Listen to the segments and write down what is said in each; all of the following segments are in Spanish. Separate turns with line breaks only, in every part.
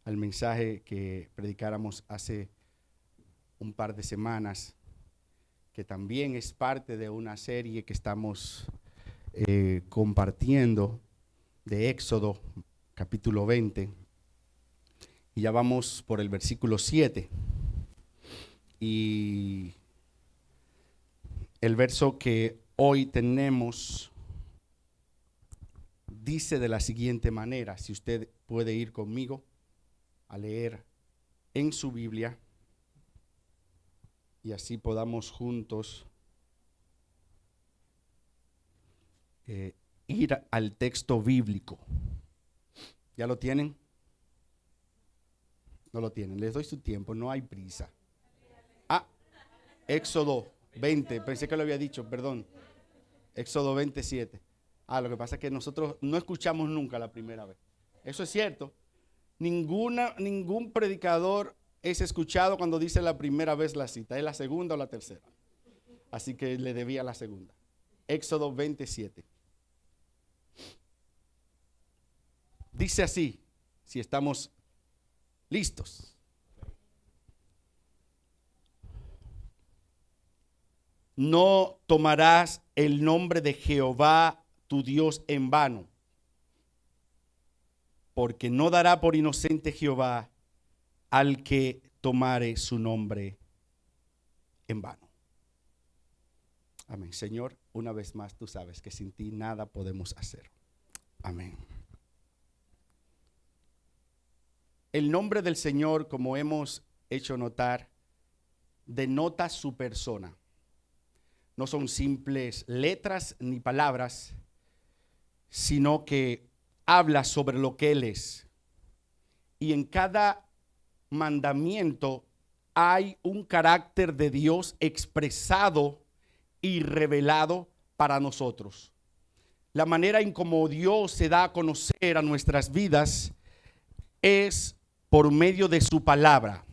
al mensaje que predicáramos hace un par de semanas, que también es parte de una serie que estamos compartiendo de Éxodo, capítulo 20, y ya vamos por el versículo 7. Y el verso que hoy tenemos dice de la siguiente manera, si usted puede ir conmigo a leer en su Biblia y así podamos juntos ir al texto bíblico. ¿Ya lo tienen? No lo tienen, les doy su tiempo, no hay prisa. Éxodo 20, pensé que lo había dicho, perdón. Éxodo 27. Lo que pasa es que nosotros no escuchamos nunca la primera vez. Eso es cierto. Ningún predicador es escuchado cuando dice la primera vez la cita, es la segunda o la tercera. Así que le debía la segunda. Éxodo 27. Dice así, si estamos listos. No tomarás el nombre de Jehová tu Dios en vano, porque no dará por inocente Jehová al que tomare su nombre en vano. Amén. Señor, una vez más tú sabes que sin ti nada podemos hacer. Amén. El nombre del Señor, como hemos hecho notar, denota su persona. No son simples letras ni palabras, sino que habla sobre lo que Él es. Y en cada mandamiento hay un carácter de Dios expresado y revelado para nosotros. La manera en cómo Dios se da a conocer a nuestras vidas es por medio de su palabra.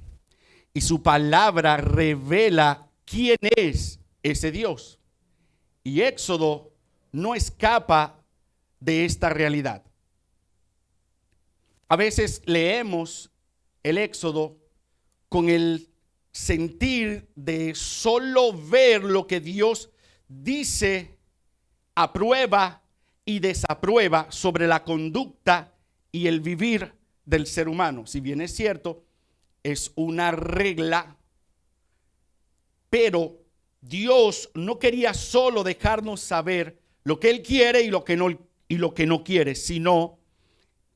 Y su palabra revela quién es ese Dios. Y Éxodo no escapa de esta realidad. A veces leemos el Éxodo con el sentir de solo ver lo que Dios dice, aprueba y desaprueba sobre la conducta y el vivir del ser humano. Si bien es cierto, es una regla, pero Dios no quería solo dejarnos saber lo que Él quiere y lo que no quiere, sino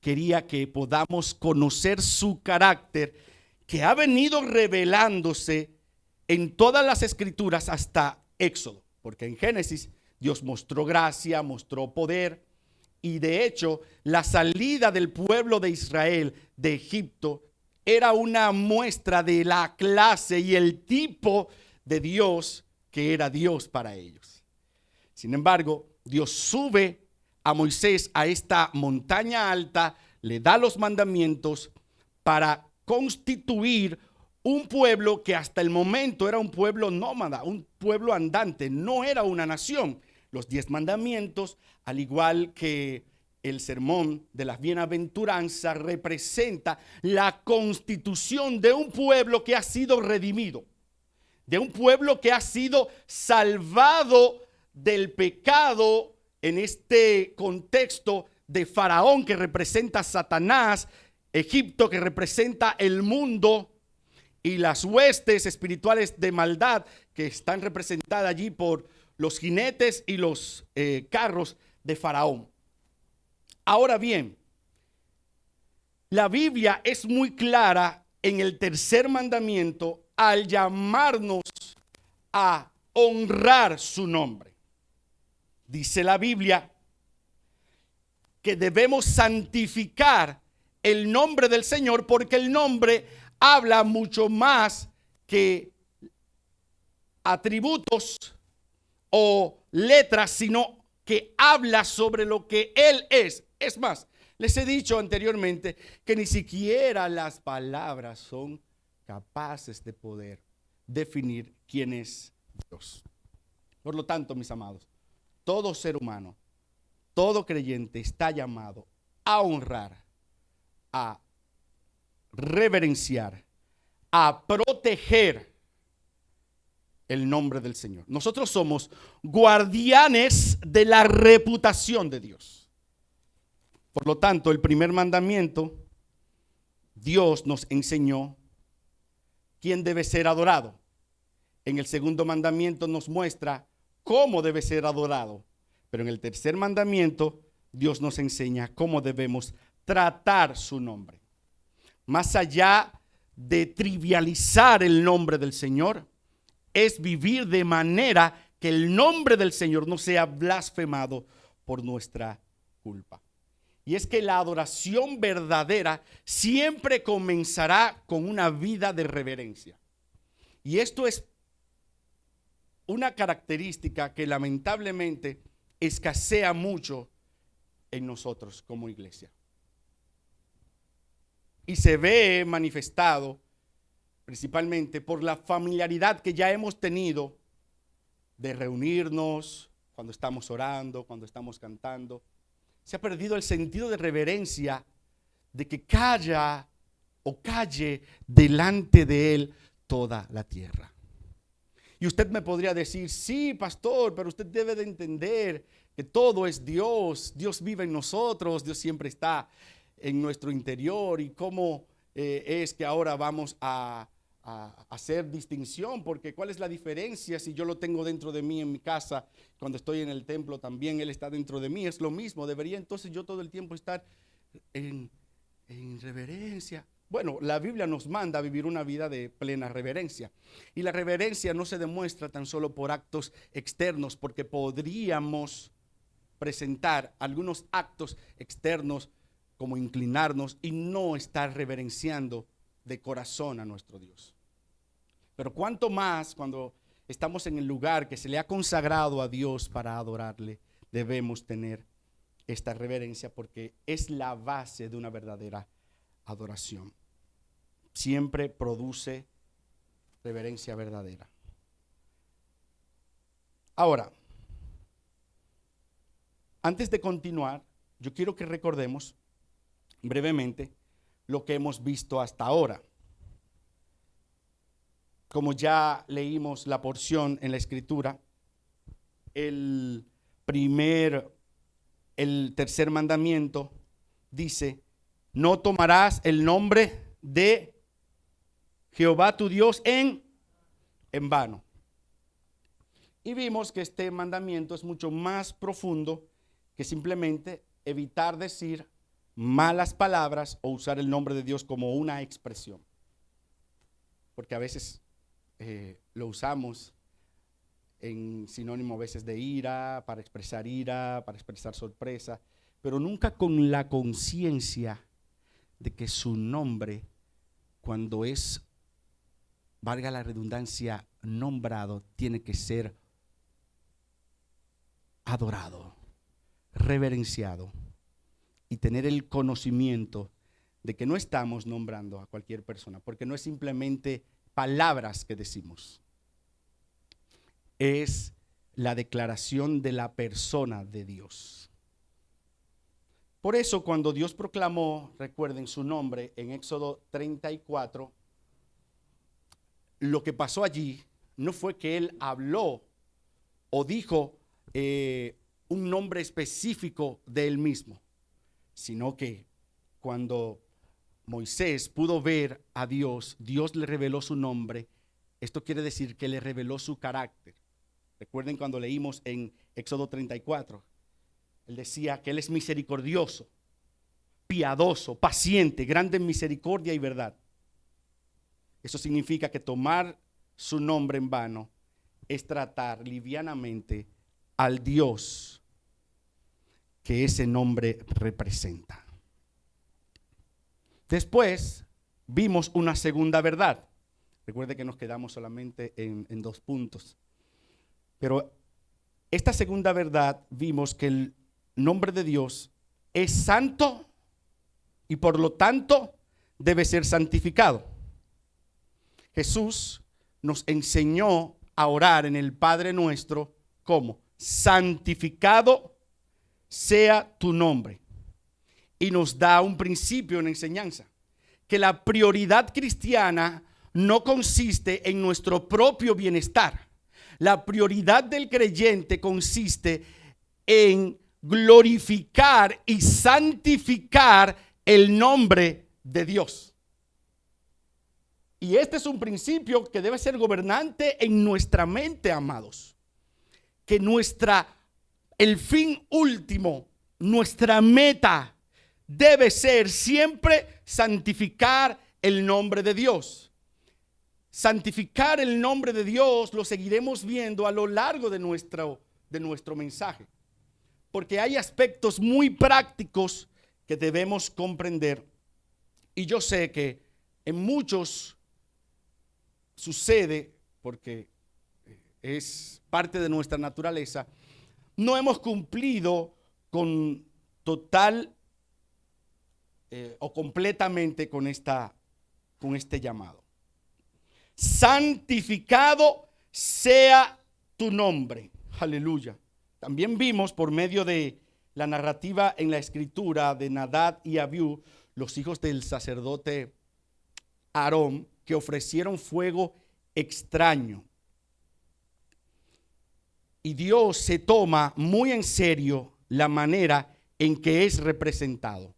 quería que podamos conocer su carácter, que ha venido revelándose en todas las escrituras hasta Éxodo, porque en Génesis Dios mostró gracia, mostró poder, y de hecho la salida del pueblo de Israel de Egipto era una muestra de la clase y el tipo de Dios que era Dios para ellos. Sin embargo, Dios sube a Moisés a esta montaña alta, le da los mandamientos para constituir un pueblo que hasta el momento era un pueblo nómada, un pueblo andante, no era una nación. Los 10 mandamientos, al igual que el sermón de las bienaventuranzas, representa la constitución de un pueblo que ha sido redimido, de un pueblo que ha sido salvado del pecado en este contexto de Faraón, que representa a Satanás, Egipto, que representa el mundo, y las huestes espirituales de maldad que están representadas allí por los jinetes y los carros de Faraón. Ahora bien, la Biblia es muy clara en el tercer mandamiento al llamarnos a honrar su nombre. Dice la Biblia que debemos santificar el nombre del Señor, porque el nombre habla mucho más que atributos o letras, sino que habla sobre lo que Él es. Es más, les he dicho anteriormente que ni siquiera las palabras son capaces de poder definir quién es Dios. Por lo tanto, mis amados, todo ser humano, todo creyente está llamado a honrar a reverenciar, a proteger el nombre del Señor. Nosotros somos guardianes de la reputación de Dios. Por lo tanto, el primer mandamiento, Dios nos enseñó quién debe ser adorado. En el segundo mandamiento nos muestra cómo debe ser adorado. Pero en el tercer mandamiento, Dios nos enseña cómo debemos tratar su nombre. Más allá de trivializar el nombre del Señor, es vivir de manera que el nombre del Señor no sea blasfemado por nuestra culpa. Y es que la adoración verdadera siempre comenzará con una vida de reverencia. Y esto es una característica que lamentablemente escasea mucho en nosotros como iglesia. Y se ve manifestado principalmente por la familiaridad que ya hemos tenido de reunirnos cuando estamos orando, cuando estamos cantando. Se ha perdido el sentido de reverencia, de que calle delante de Él toda la tierra. Y usted me podría decir, sí, pastor, pero usted debe de entender que todo es Dios. Dios vive en nosotros, Dios siempre está en nuestro interior. Y cómo es que ahora vamos a hacer distinción, porque ¿cuál es la diferencia si yo lo tengo dentro de mí en mi casa? Cuando estoy en el templo también Él está dentro de mí, es lo mismo. Debería entonces yo todo el tiempo estar en reverencia. Bueno, la Biblia nos manda a vivir una vida de plena reverencia, y la reverencia no se demuestra tan solo por actos externos, porque podríamos presentar algunos actos externos como inclinarnos y no estar reverenciando de corazón a nuestro Dios. Pero cuánto más cuando estamos en el lugar que se le ha consagrado a Dios para adorarle, debemos tener esta reverencia, porque es la base de una verdadera adoración. Siempre produce reverencia verdadera. Ahora, antes de continuar, yo quiero que recordemos brevemente lo que hemos visto hasta ahora. Como ya leímos la porción en la Escritura, el tercer mandamiento dice: no tomarás el nombre de Jehová tu Dios en vano. Y vimos que este mandamiento es mucho más profundo que simplemente evitar decir malas palabras o usar el nombre de Dios como una expresión. Porque a veces lo usamos en sinónimo a veces de ira, para expresar sorpresa, pero nunca con la conciencia de que su nombre, cuando es, valga la redundancia, nombrado, tiene que ser adorado, reverenciado, y tener el conocimiento de que no estamos nombrando a cualquier persona, porque no es simplemente palabras que decimos, es la declaración de la persona de Dios. Por eso cuando Dios proclamó, recuerden, su nombre en Éxodo 34, lo que pasó allí no fue que Él habló o dijo un nombre específico de Él mismo, sino que cuando Moisés pudo ver a Dios, Dios le reveló su nombre. Esto quiere decir que le reveló su carácter. Recuerden cuando leímos en Éxodo 34, Él decía que Él es misericordioso, piadoso, paciente, grande en misericordia y verdad. Eso significa que tomar su nombre en vano es tratar livianamente al Dios que ese nombre representa. Después vimos una segunda verdad. Recuerde que nos quedamos solamente en 2 puntos. Pero esta segunda verdad vimos que el nombre de Dios es santo y por lo tanto debe ser santificado. Jesús nos enseñó a orar en el Padre Nuestro como: santificado sea tu nombre. Y nos da un principio en enseñanza, que la prioridad cristiana no consiste en nuestro propio bienestar. La prioridad del creyente consiste en glorificar y santificar el nombre de Dios. Y este es un principio que debe ser gobernante en nuestra mente, amados. Que el fin último, nuestra meta, debe ser siempre santificar el nombre de Dios. Santificar el nombre de Dios lo seguiremos viendo a lo largo de nuestro mensaje. Porque hay aspectos muy prácticos que debemos comprender. Y yo sé que en muchos sucede, porque es parte de nuestra naturaleza, no hemos cumplido con total o completamente con este llamado. Santificado sea tu nombre. Aleluya. También vimos por medio de la narrativa en la escritura de Nadab y Abiú, los hijos del sacerdote Aarón, que ofrecieron fuego extraño. Y Dios se toma muy en serio la manera en que es representado.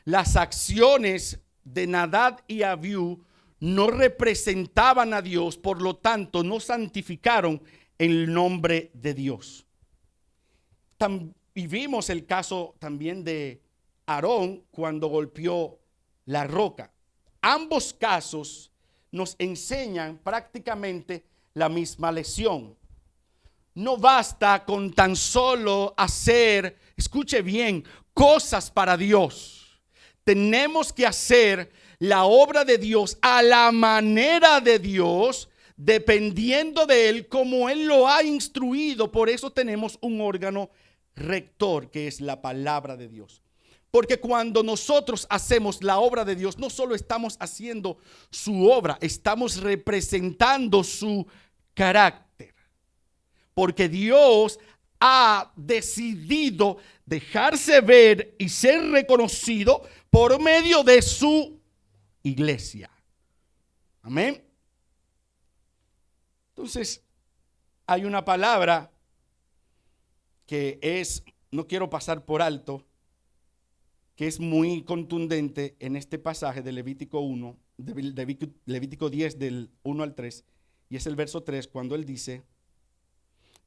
Las acciones de Nadab y Abiú no representaban a Dios, por lo tanto no santificaron el nombre de Dios. Y vimos el caso también de Aarón cuando golpeó la roca. Ambos casos nos enseñan prácticamente la misma lección. No basta con tan solo hacer, escuche bien, cosas para Dios. Tenemos que hacer la obra de Dios a la manera de Dios, dependiendo de Él, como Él lo ha instruido. Por eso tenemos un órgano rector, que es la palabra de Dios. Porque cuando nosotros hacemos la obra de Dios, no solo estamos haciendo su obra, estamos representando su carácter. Porque Dios ha decidido dejarse ver y ser reconocido por medio de su iglesia. Amén. Entonces, hay una palabra que no quiero pasar por alto, que es muy contundente en este pasaje de Levítico 1, de Levítico 10 del 1 al 3, y es el verso 3 cuando él dice: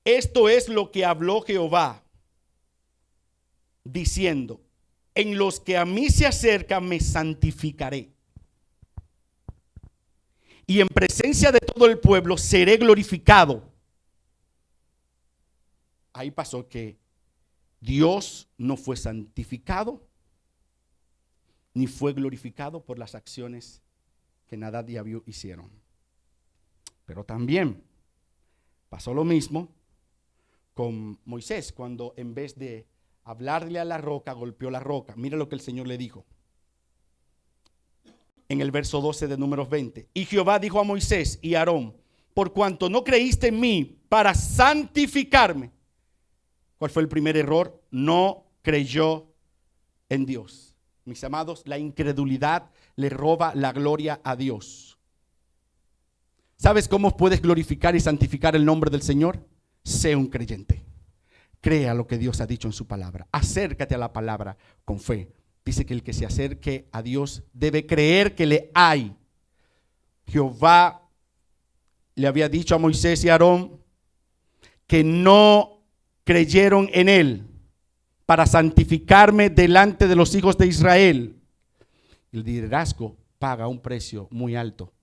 esto es lo que habló Jehová, diciendo: en los que a mí se acercan me santificaré, y en presencia de todo el pueblo seré glorificado. Ahí pasó que Dios no fue santificado ni fue glorificado por las acciones que Nadab y Abiú hicieron. Pero también pasó lo mismo con Moisés, cuando en vez de hablarle a la roca, golpeó la roca. Mira lo que el Señor le dijo en el verso 12 de Números 20. Y Jehová dijo a Moisés y a Aarón: por cuanto no creíste en mí para santificarme. ¿Cuál fue el primer error? No creyó en Dios. Mis amados, la incredulidad le roba la gloria a Dios. ¿Sabes cómo puedes glorificar y santificar el nombre del Señor? Sé un creyente. Crea lo que Dios ha dicho en su palabra. Acércate a la palabra con fe. Dice que el que se acerque a Dios debe creer que le hay. Jehová le había dicho a Moisés y a Aarón que no creyeron en él para santificarme delante de los hijos de Israel. El liderazgo paga un precio muy alto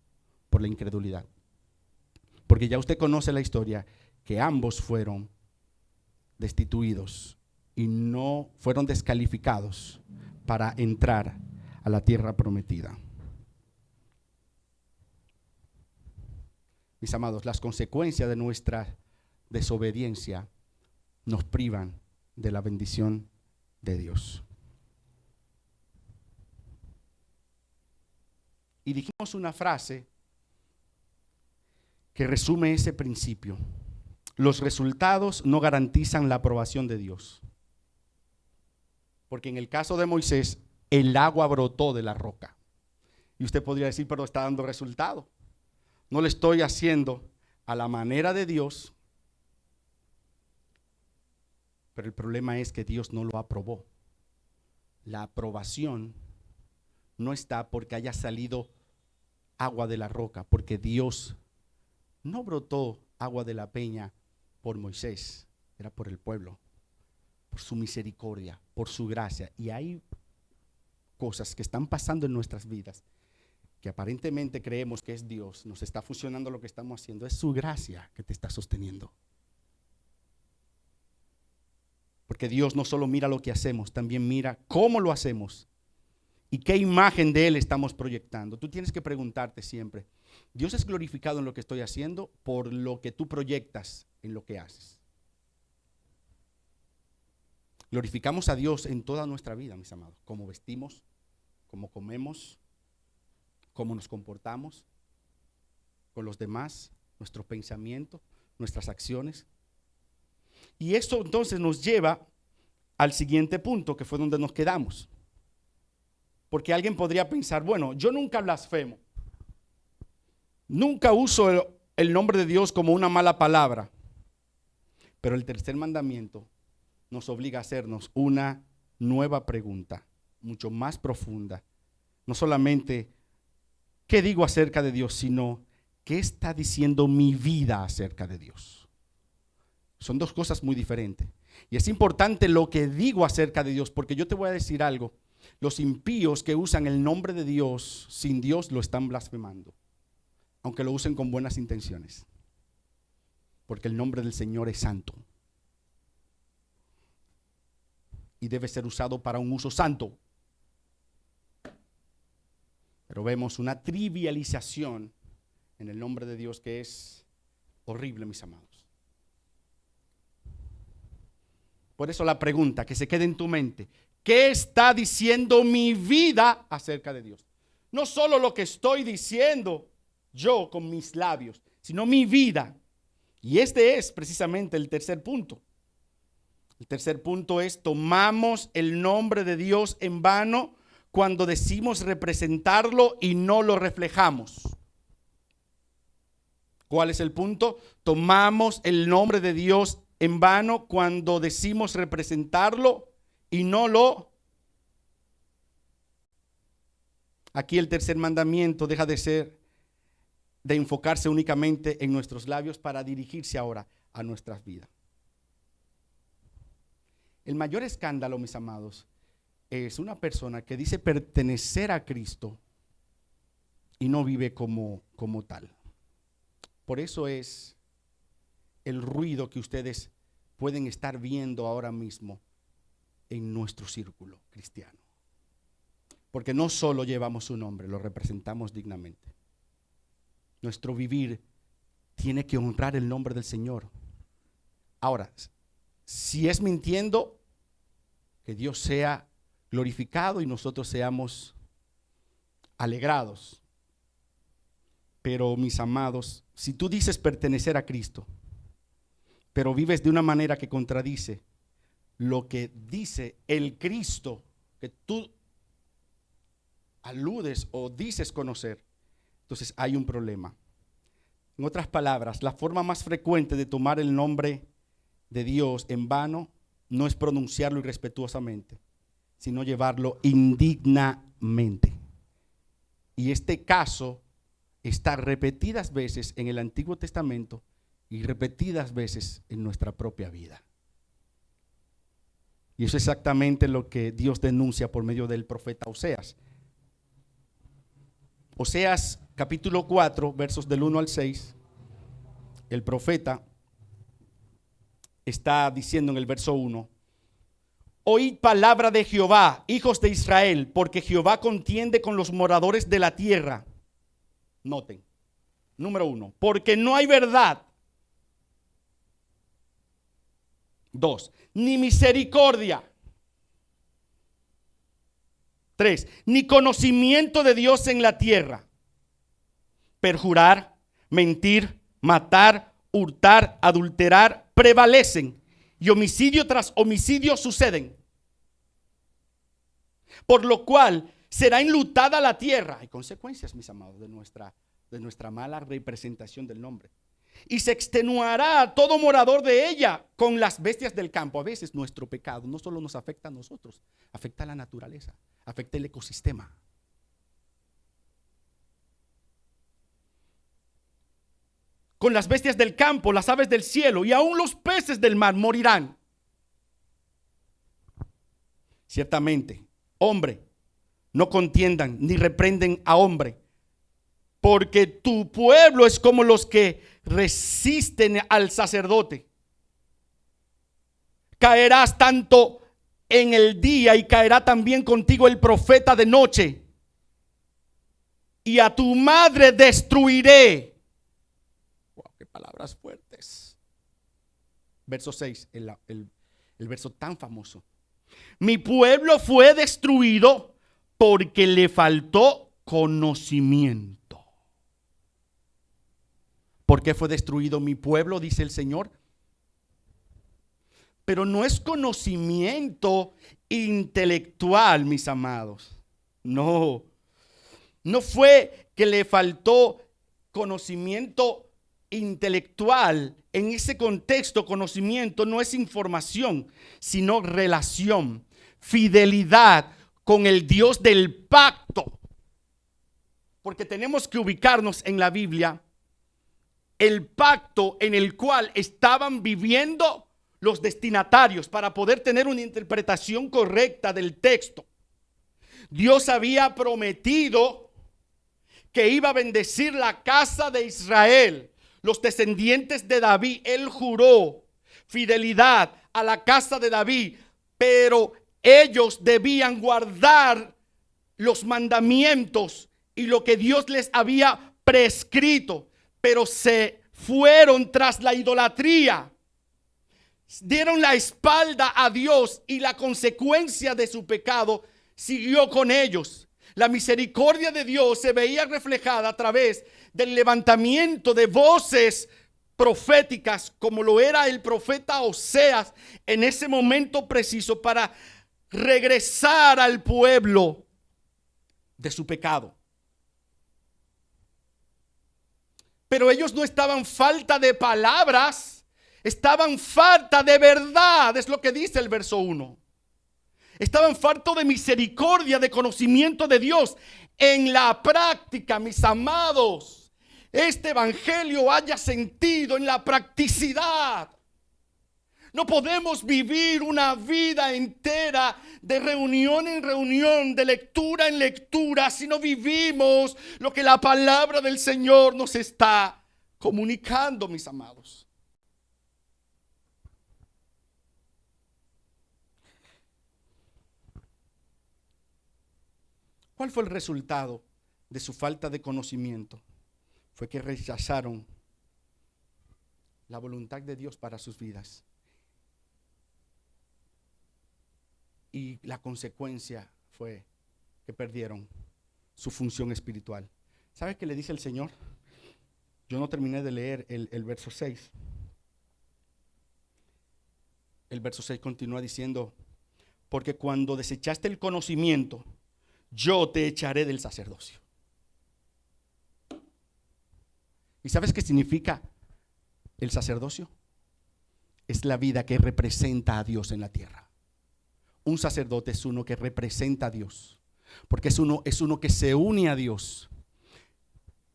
por la incredulidad. Porque ya usted conoce la historia, que ambos fueron destituidos y no fueron descalificados para entrar a la tierra prometida. Mis amados, las consecuencias de nuestra desobediencia nos privan de la bendición de Dios. Y dijimos una frase que resume ese principio: los resultados no garantizan la aprobación de Dios. Porque en el caso de Moisés, el agua brotó de la roca. Y usted podría decir, pero está dando resultado. No le estoy haciendo a la manera de Dios. Pero el problema es que Dios no lo aprobó. La aprobación no está porque haya salido agua de la roca, porque Dios no brotó agua de la peña por Moisés, era por el pueblo, por su misericordia, por su gracia. Y hay cosas que están pasando en nuestras vidas que aparentemente creemos que es Dios, nos está funcionando lo que estamos haciendo, es su gracia que te está sosteniendo. Porque Dios no solo mira lo que hacemos, también mira cómo lo hacemos y qué imagen de Él estamos proyectando. Tú tienes que preguntarte siempre, ¿Dios es glorificado en lo que estoy haciendo por lo que tú proyectas en lo que haces? Glorificamos a Dios en toda nuestra vida, mis amados, cómo vestimos, cómo comemos, cómo nos comportamos con los demás, nuestro pensamiento, nuestras acciones. Y esto entonces nos lleva al siguiente punto, que fue donde nos quedamos. Porque alguien podría pensar, bueno, yo nunca blasfemo, nunca uso el nombre de Dios como una mala palabra. Pero el tercer mandamiento nos obliga a hacernos una nueva pregunta, mucho más profunda. No solamente qué digo acerca de Dios, sino qué está diciendo mi vida acerca de Dios. Son dos cosas muy diferentes. Y es importante lo que digo acerca de Dios, porque yo te voy a decir algo. Los impíos que usan el nombre de Dios sin Dios lo están blasfemando, aunque lo usen con buenas intenciones, porque el nombre del Señor es santo y debe ser usado para un uso santo. Pero vemos una trivialización en el nombre de Dios que es horrible, mis amados. Por eso la pregunta que se quede en tu mente: ¿qué está diciendo mi vida acerca de Dios? No solo lo que estoy diciendo yo con mis labios, sino mi vida. Y este es precisamente el tercer punto. El tercer punto es: tomamos el nombre de Dios en vano cuando decimos representarlo y no lo reflejamos. ¿Cuál es el punto? Tomamos el nombre de Dios en vano cuando decimos representarlo y no lo. Aquí el tercer mandamiento deja de enfocarse únicamente en nuestros labios para dirigirse ahora a nuestras vidas. El mayor escándalo, mis amados, es una persona que dice pertenecer a Cristo y no vive como tal. Por eso es el ruido que ustedes pueden estar viendo ahora mismo en nuestro círculo cristiano. Porque no solo llevamos su nombre, lo representamos dignamente. Nuestro vivir tiene que honrar el nombre del Señor. Ahora, si es mintiendo, que Dios sea glorificado y nosotros seamos alegrados. Pero mis amados, si tú dices pertenecer a Cristo, pero vives de una manera que contradice lo que dice el Cristo que tú aludes o dices conocer, entonces hay un problema. En otras palabras, la forma más frecuente de tomar el nombre de Dios en vano no es pronunciarlo irrespetuosamente, sino llevarlo indignamente. Y este caso está repetidas veces en el Antiguo Testamento y repetidas veces en nuestra propia vida. Y eso es exactamente lo que Dios denuncia por medio del profeta Oseas. Oseas capítulo 4, versos del 1 al 6, el profeta está diciendo en el verso 1: oíd palabra de Jehová, hijos de Israel, porque Jehová contiende con los moradores de la tierra. Noten, número 1, porque no hay verdad. 2, ni misericordia. 3, ni conocimiento de Dios en la tierra. Perjurar, mentir, matar, hurtar, adulterar, prevalecen, y homicidio tras homicidio suceden. Por lo cual será enlutada la tierra. Hay consecuencias, mis amados, de nuestra mala representación del nombre. Y se extenuará todo morador de ella con las bestias del campo. A veces nuestro pecado no solo nos afecta a nosotros, afecta a la naturaleza, afecta el ecosistema. Con las bestias del campo, las aves del cielo y aún los peces del mar morirán. Ciertamente, hombre, no contiendan ni reprenden a hombre, porque tu pueblo es como los que resisten al sacerdote. Caerás tanto en el día y caerá también contigo el profeta de noche. Y a tu madre destruiré. Wow, qué palabras fuertes. Verso 6, el verso tan famoso. Mi pueblo fue destruido porque le faltó conocimiento. ¿Por qué fue destruido mi pueblo? Dice el Señor. Pero no es conocimiento intelectual, mis amados. No fue que le faltó conocimiento intelectual. En ese contexto, conocimiento no es información, sino relación, fidelidad con el Dios del pacto. Porque tenemos que ubicarnos en la Biblia, el pacto en el cual estaban viviendo los destinatarios para poder tener una interpretación correcta del texto. Dios había prometido que iba a bendecir la casa de Israel, los descendientes de David. Él juró fidelidad a la casa de David, pero ellos debían guardar los mandamientos y lo que Dios les había prescrito. Pero se fueron tras la idolatría, dieron la espalda a Dios y la consecuencia de su pecado siguió con ellos. La misericordia de Dios se veía reflejada a través del levantamiento de voces proféticas, como lo era el profeta Oseas en ese momento preciso, para regresar al pueblo de su pecado. Pero ellos no estaban falta de palabras, estaban falta de verdad, es lo que dice el verso 1. Estaban faltos de misericordia, de conocimiento de Dios. En la práctica, mis amados, este evangelio haya sentido en la practicidad. No podemos vivir una vida entera de reunión en reunión, de lectura en lectura, si no vivimos lo que la palabra del Señor nos está comunicando, mis amados. ¿Cuál fue el resultado de su falta de conocimiento? Fue que rechazaron la voluntad de Dios para sus vidas. Y la consecuencia fue que perdieron su función espiritual. ¿Sabes qué le dice el Señor? Yo no terminé de leer el verso 6. El verso 6 continúa diciendo: porque cuando desechaste el conocimiento, yo te echaré del sacerdocio. ¿Y sabes qué significa el sacerdocio? Es la vida que representa a Dios en la tierra. Un sacerdote es uno que representa a Dios, porque es uno que se une a Dios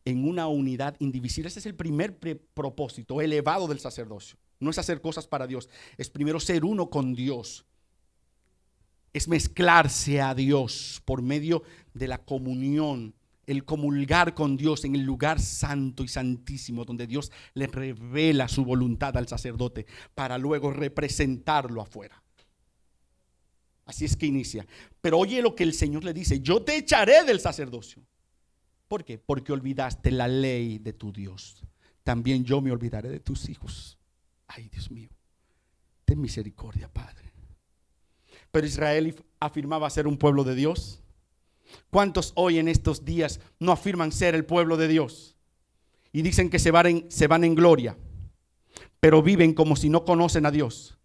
en una unidad indivisible. Ese es el primer propósito elevado del sacerdocio. No es hacer cosas para Dios, es primero ser uno con Dios. Es mezclarse a Dios por medio de la comunión, el comulgar con Dios en el lugar santo y santísimo, donde Dios le revela su voluntad al sacerdote para luego representarlo afuera. Así es que inicia. Pero oye lo que el Señor le dice: yo te echaré del sacerdocio. ¿Por qué? Porque olvidaste la ley de tu Dios. También yo me olvidaré de tus hijos. Ay, Dios mío, ten misericordia, Padre. Pero Israel afirmaba ser un pueblo de Dios. ¿Cuántos hoy en estos días no afirman ser el pueblo de Dios? Y dicen que se van en gloria, pero viven como si no conocen a Dios.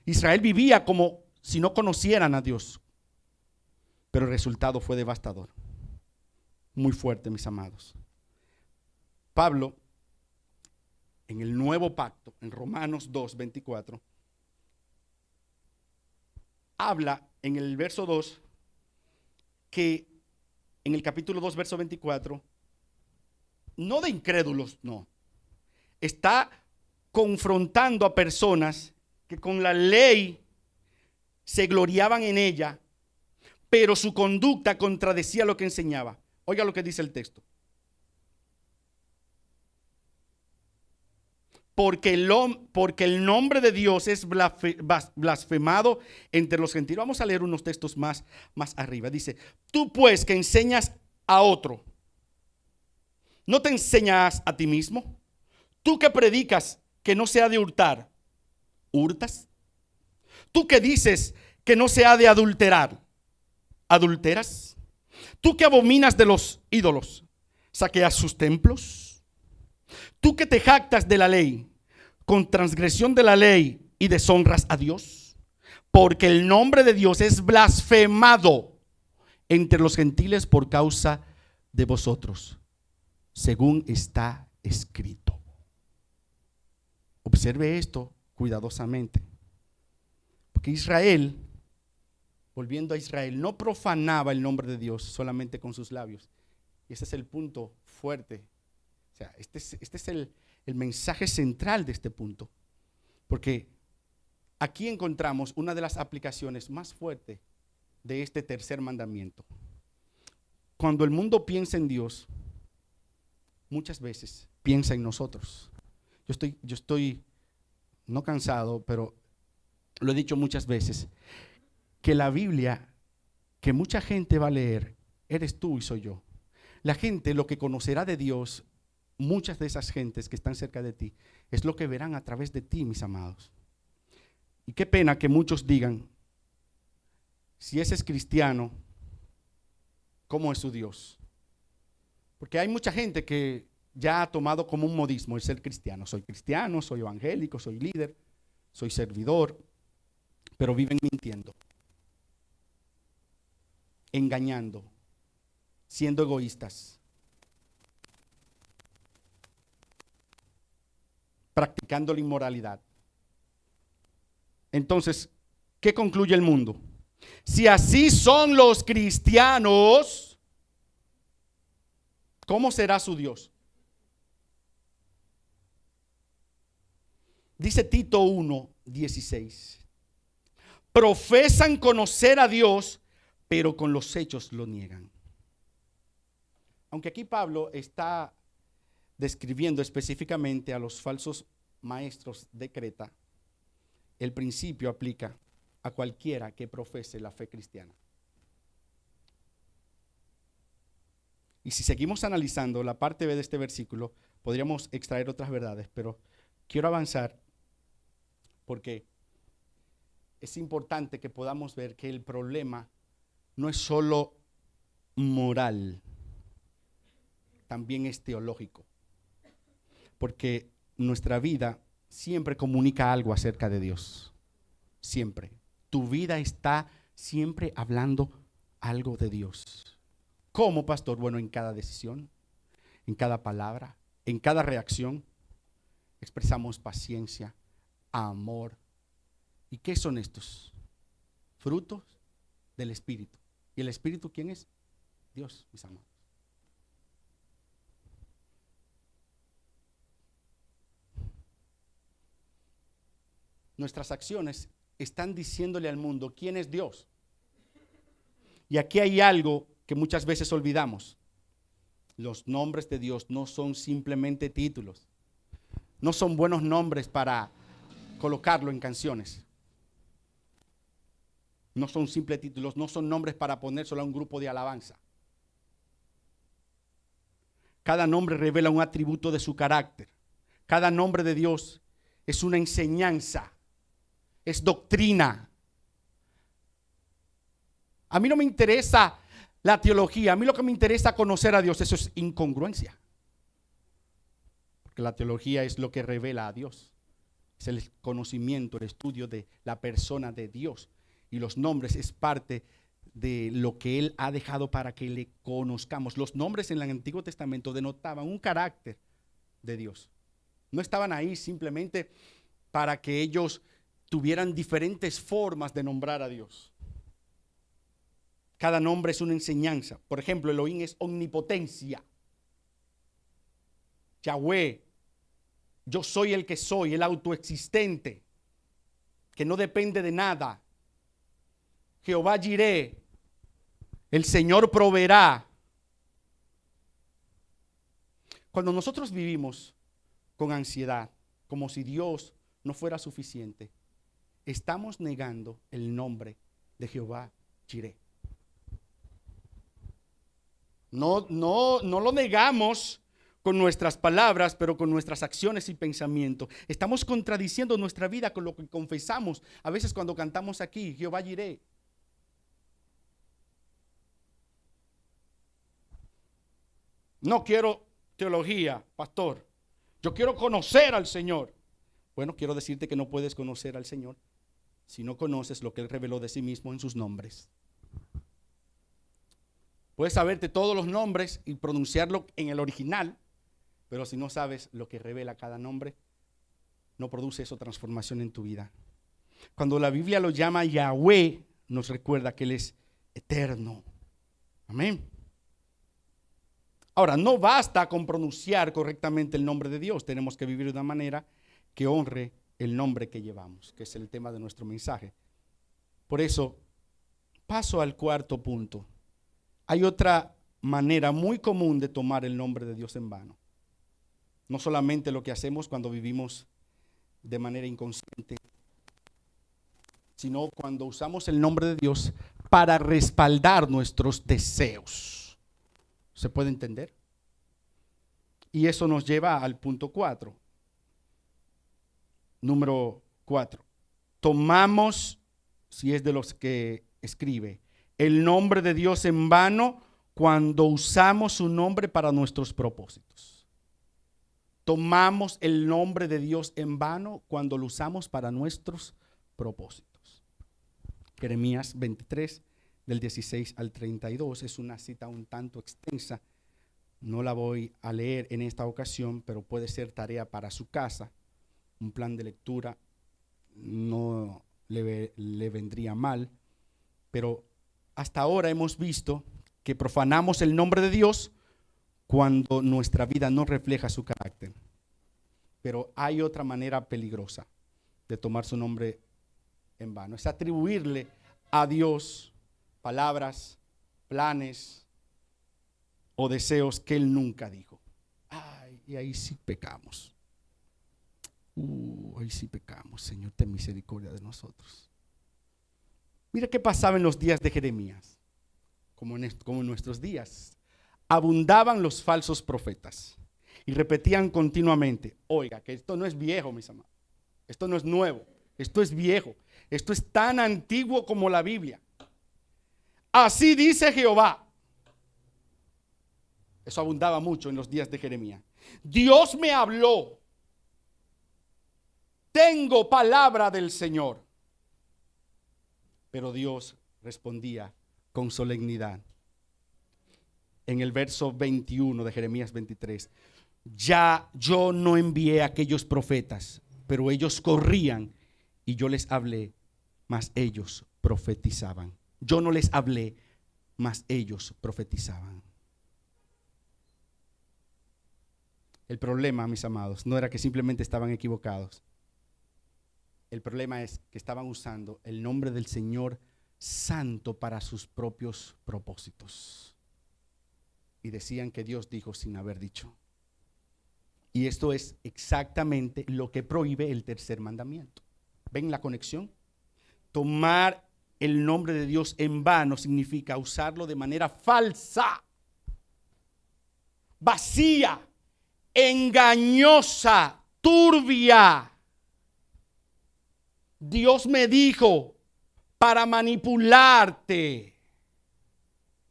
Israel vivía como si no conocieran a Dios. Pero el resultado fue devastador. Muy fuerte, mis amados. Pablo, en el nuevo pacto, en Romanos 2:24, habla en el verso 2 que en el capítulo 2, verso 24, no de incrédulos, no. Está confrontando a personas que con la ley se gloriaban en ella, pero su conducta contradecía lo que enseñaba. Oiga lo que dice el texto. Porque el nombre de Dios es blasfemado entre los gentiles. Vamos a leer unos textos más arriba. Dice, tú pues que enseñas a otro, ¿no te enseñas a ti mismo? Tú que predicas que no se ha de hurtar, ¿hurtas? Tú que dices que no se ha de adulterar, ¿adulteras? Tú que abominas de los ídolos, ¿saqueas sus templos? Tú que te jactas de la ley, con transgresión de la ley y deshonras a Dios, porque el nombre de Dios es blasfemado entre los gentiles por causa de vosotros, según está escrito. Observe esto cuidadosamente, porque Israel, volviendo a Israel, no profanaba el nombre de Dios solamente con sus labios. Y ese es el punto fuerte. O sea, este es el mensaje central de este punto. Porque aquí encontramos una de las aplicaciones más fuertes de este tercer mandamiento. Cuando el mundo piensa en Dios, muchas veces piensa en nosotros. Yo estoy no cansado, pero lo he dicho muchas veces, que la Biblia, que mucha gente va a leer, eres tú y soy yo. La gente lo que conocerá de Dios, muchas de esas gentes que están cerca de ti, es lo que verán a través de ti, mis amados. Y qué pena que muchos digan, si ese es cristiano, ¿cómo es su Dios? Porque hay mucha gente que ya ha tomado como un modismo el ser cristiano. Soy cristiano, soy evangélico, soy líder, soy servidor, pero viven mintiendo, engañando, siendo egoístas, practicando la inmoralidad. Entonces, ¿qué concluye el mundo? Si así son los cristianos, ¿cómo será su Dios? Dice Tito 1:16. Profesan conocer a Dios, pero con los hechos lo niegan. Aunque aquí Pablo está describiendo específicamente a los falsos maestros de Creta, el principio aplica a cualquiera que profese la fe cristiana. Y si seguimos analizando la parte B de este versículo, podríamos extraer otras verdades, pero quiero avanzar porque es importante que podamos ver que el problema no es solo moral, también es teológico. Porque nuestra vida siempre comunica algo acerca de Dios. Siempre. Tu vida está siempre hablando algo de Dios. ¿Cómo, pastor? Bueno, en cada decisión, en cada palabra, en cada reacción, expresamos paciencia, amor. ¿Y qué son estos? Frutos del Espíritu. ¿Y el Espíritu quién es? Dios, mis amados. Nuestras acciones están diciéndole al mundo quién es Dios. Y aquí hay algo que muchas veces olvidamos. Los nombres de Dios no son simplemente títulos. No son buenos nombres para colocarlo en canciones. No son simples títulos, no son nombres para ponérselo a un grupo de alabanza. Cada nombre revela un atributo de su carácter. Cada nombre de Dios es una enseñanza, es doctrina. A mí no me interesa la teología, a mí lo que me interesa es conocer a Dios. Eso es incongruencia. Porque la teología es lo que revela a Dios. Es el conocimiento, el estudio de la persona de Dios. Y los nombres es parte de lo que Él ha dejado para que le conozcamos. Los nombres en el Antiguo Testamento denotaban un carácter de Dios. No estaban ahí simplemente para que ellos tuvieran diferentes formas de nombrar a Dios. Cada nombre es una enseñanza. Por ejemplo, Elohim es omnipotencia. Yahweh, yo soy el que soy, el autoexistente, que no depende de nada. Jehová Jireh, el Señor proveerá. Cuando nosotros vivimos con ansiedad, como si Dios no fuera suficiente, estamos negando el nombre de Jehová Jireh. No lo negamos con nuestras palabras, pero con nuestras acciones y pensamientos. Estamos contradiciendo nuestra vida con lo que confesamos. A veces cuando cantamos aquí, Jehová Jireh. No quiero teología, pastor. Yo quiero conocer al Señor. Bueno, quiero decirte que no puedes conocer al Señor si no conoces lo que Él reveló de sí mismo en sus nombres. Puedes saberte todos los nombres y pronunciarlo en el original, pero si no sabes lo que revela cada nombre, no produce eso transformación en tu vida. Cuando la Biblia lo llama Yahweh, nos recuerda que Él es eterno. Amén. Ahora, no basta con pronunciar correctamente el nombre de Dios. Tenemos que vivir de una manera que honre el nombre que llevamos, que es el tema de nuestro mensaje. Por eso, paso al cuarto punto. Hay otra manera muy común de tomar el nombre de Dios en vano. No solamente lo que hacemos cuando vivimos de manera inconsciente, sino cuando usamos el nombre de Dios para respaldar nuestros deseos. ¿Se puede entender? Y eso nos lleva al punto 4. Número 4. Tomamos, si es de los que escribe, el nombre de Dios en vano cuando usamos su nombre para nuestros propósitos. Tomamos el nombre de Dios en vano cuando lo usamos para nuestros propósitos. Jeremías 23, del 16 al 32, es una cita un tanto extensa. No la voy a leer en esta ocasión, pero puede ser tarea para su casa. Un plan de lectura no le vendría mal, pero hasta ahora hemos visto que profanamos el nombre de Dios cuando nuestra vida no refleja su carácter. Pero hay otra manera peligrosa de tomar su nombre en vano. Es atribuirle a Dios palabras, planes o deseos que Él nunca dijo. Ay, y ahí sí pecamos. Ahí sí pecamos. Señor, ten misericordia de nosotros. Mira qué pasaba en los días de Jeremías, como en nuestros días. Abundaban los falsos profetas y repetían continuamente: oiga, que esto no es viejo, mis amados. Esto no es nuevo, esto es viejo. Esto es tan antiguo como la Biblia. Así dice Jehová. Eso abundaba mucho en los días de Jeremías. Dios me habló. Tengo palabra del Señor. Pero Dios respondía con solemnidad. En el verso 21 de Jeremías 23. Ya yo no envié a aquellos profetas, pero ellos corrían y yo les hablé, mas ellos profetizaban. Yo no les hablé, mas ellos profetizaban. El problema, mis amados, no era que simplemente estaban equivocados. El problema es que estaban usando el nombre del Señor santo para sus propios propósitos. Y decían que Dios dijo sin haber dicho. Y esto es exactamente lo que prohíbe el tercer mandamiento. ¿Ven la conexión? Tomar el nombre de Dios en vano significa usarlo de manera falsa, vacía, engañosa, turbia. Dios me dijo para manipularte.